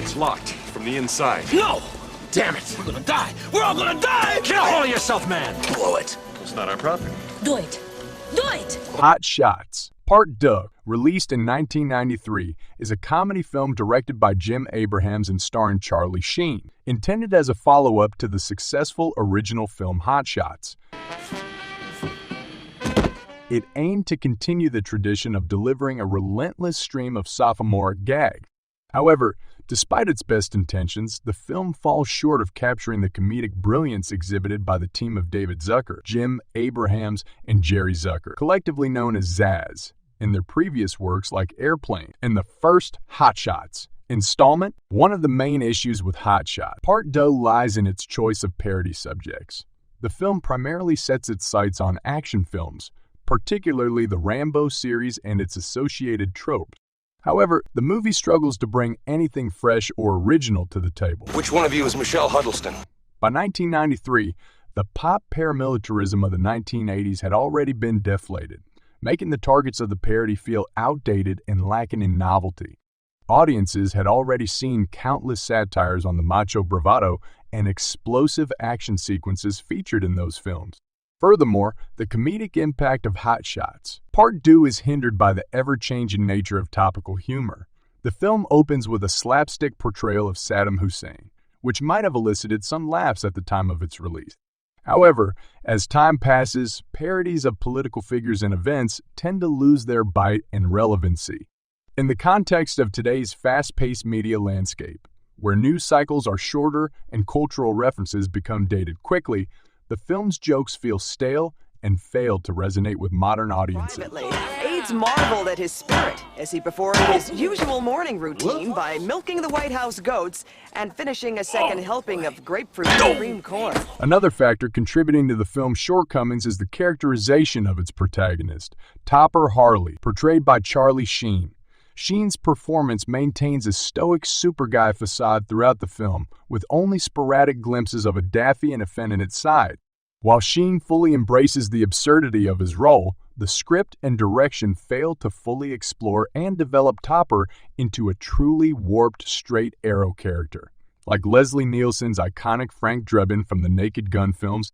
It's locked from the inside. No! Damn it! We're gonna die! We're all gonna die! Get a hold of yourself, man! Blow it! It's not our property. Do it! Do it! Hot Shots Part Deux, released in 1993, is a comedy film directed by Jim Abrahams and starring Charlie Sheen, intended as a follow-up to the successful original film Hot Shots. It aimed to continue the tradition of delivering a relentless stream of sophomoric gag. However, despite its best intentions, the film falls short of capturing the comedic brilliance exhibited by the team of David Zucker, Jim Abrahams, and Jerry Zucker, collectively known as Zaz, in their previous works like Airplane and the first Hot Shots installment. One of the main issues with Hot Shots Part Deux lies in its choice of parody subjects. The film primarily sets its sights on action films, particularly the Rambo series and its associated tropes. However, the movie struggles to bring anything fresh or original to the table. Which one of you is Michelle Huddleston? By 1993, the pop paramilitarism of the 1980s had already been deflated, making the targets of the parody feel outdated and lacking in novelty. Audiences had already seen countless satires on the macho bravado and explosive action sequences featured in those films. Furthermore, the comedic impact of Hot Shots Part Deux is hindered by the ever-changing nature of topical humor. The film opens with a slapstick portrayal of Saddam Hussein, which might have elicited some laughs at the time of its release. However, as time passes, parodies of political figures and events tend to lose their bite and relevancy. In the context of today's fast-paced media landscape, where news cycles are shorter and cultural references become dated quickly, the film's jokes feel stale and fail to resonate with modern audiences. Privately, aides marveled at his spirit as he performed his usual morning routine by milking the White House goats and finishing a second helping of grapefruit cream corn. Another factor contributing to the film's shortcomings is the characterization of its protagonist, Topper Harley, portrayed by Charlie Sheen. Sheen's performance maintains a stoic super guy facade throughout the film, with only sporadic glimpses of a daffy and effeminate side. While Sheen fully embraces the absurdity of his role, the script and direction fail to fully explore and develop Topper into a truly warped straight arrow character, like Leslie Nielsen's iconic Frank Drebin from the Naked Gun films.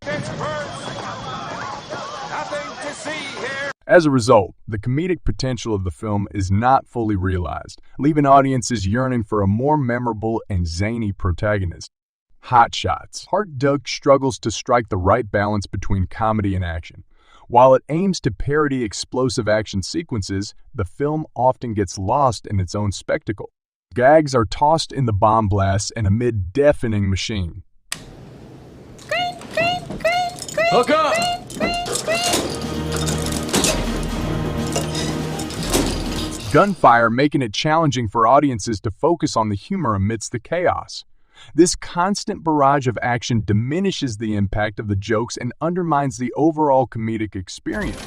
As a result, the comedic potential of the film is not fully realized, leaving audiences yearning for a more memorable and zany protagonist. Hot Shots Part Deux struggles to strike the right balance between comedy and action. While it aims to parody explosive action sequences, the film often gets lost in its own spectacle. Gags are tossed in the bomb blasts and amid deafening machine. Hook up! Gunfire making it challenging for audiences to focus on the humor amidst the chaos. This constant barrage of action diminishes the impact of the jokes and undermines the overall comedic experience.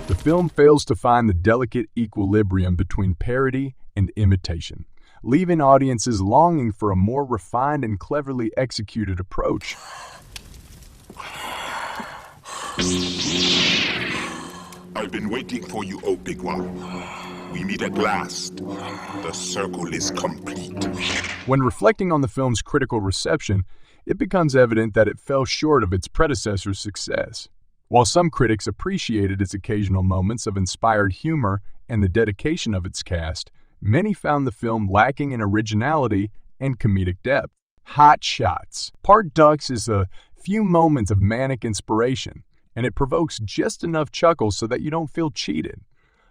The film fails to find the delicate equilibrium between parody and imitation, leaving audiences longing for a more refined and cleverly executed approach. I've been waiting for you, oh big one. We meet at last. The circle is complete. When reflecting on the film's critical reception, it becomes evident that it fell short of its predecessor's success. While some critics appreciated its occasional moments of inspired humor and the dedication of its cast, many found the film lacking in originality and comedic depth. Hot Shots Part Deux is a few moments of manic inspiration, and it provokes just enough chuckles so that you don't feel cheated.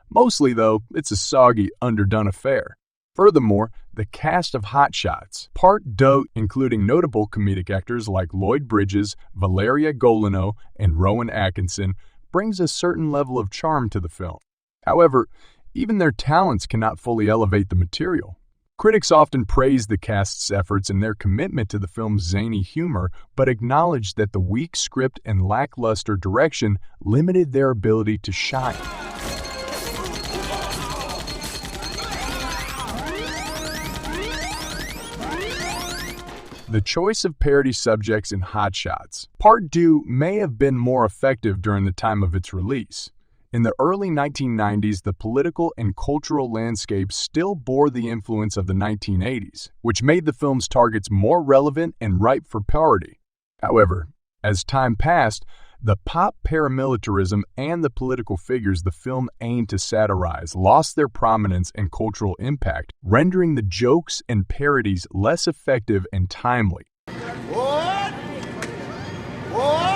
Mostly, though, it's a soggy, underdone affair. Furthermore, the cast of Hot Shots Part Deux, including notable comedic actors like Lloyd Bridges, Valeria Golino, and Rowan Atkinson, brings a certain level of charm to the film. However, even their talents cannot fully elevate the material. Critics often praise the cast's efforts and their commitment to the film's zany humor, but acknowledge that the weak script and lackluster direction limited their ability to shine. The choice of parody subjects in Hot Shots Part Deux may have been more effective during the time of its release. In the early 1990s, the political and cultural landscape still bore the influence of the 1980s, which made the film's targets more relevant and ripe for parody. However, as time passed, the pop paramilitarism and the political figures the film aimed to satirize lost their prominence and cultural impact, rendering the jokes and parodies less effective and timely. What? What?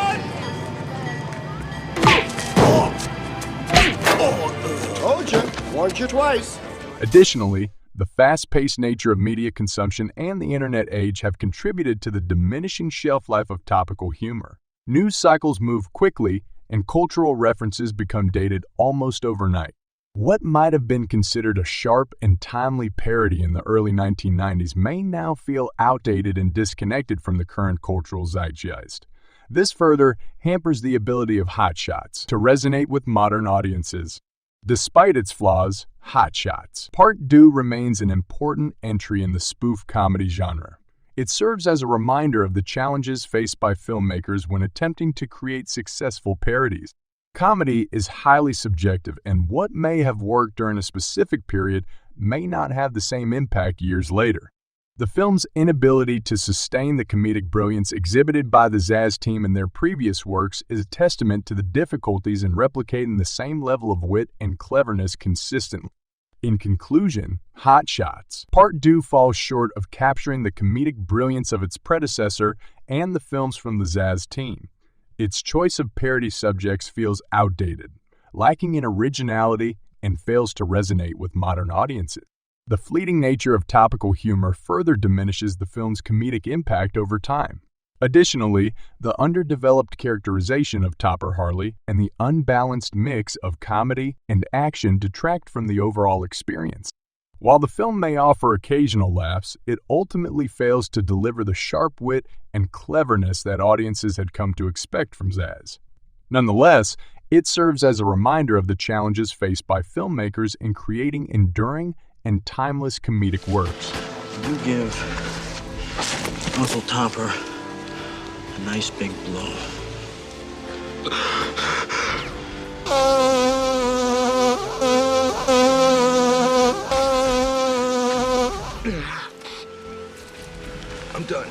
Told you. Warned you twice. Additionally, the fast-paced nature of media consumption and the internet age have contributed to the diminishing shelf life of topical humor. News cycles move quickly, and cultural references become dated almost overnight. What might have been considered a sharp and timely parody in the early 1990s may now feel outdated and disconnected from the current cultural zeitgeist. This further hampers the ability of Hot Shots to resonate with modern audiences. Despite its flaws, Hot Shots Part Deux remains an important entry in the spoof comedy genre. It serves as a reminder of the challenges faced by filmmakers when attempting to create successful parodies. Comedy is highly subjective, and what may have worked during a specific period may not have the same impact years later. The film's inability to sustain the comedic brilliance exhibited by the Zaz team in their previous works is a testament to the difficulties in replicating the same level of wit and cleverness consistently. In conclusion, Hot Shots Part Deux falls short of capturing the comedic brilliance of its predecessor and the films from the Zaz team. Its choice of parody subjects feels outdated, lacking in originality, and fails to resonate with modern audiences. The fleeting nature of topical humor further diminishes the film's comedic impact over time. Additionally, the underdeveloped characterization of Topper Harley and the unbalanced mix of comedy and action detract from the overall experience. While the film may offer occasional laughs, it ultimately fails to deliver the sharp wit and cleverness that audiences had come to expect from Zaz. Nonetheless, it serves as a reminder of the challenges faced by filmmakers in creating enduring and timeless comedic works. You give Uncle Topper a nice big blow. I'm done.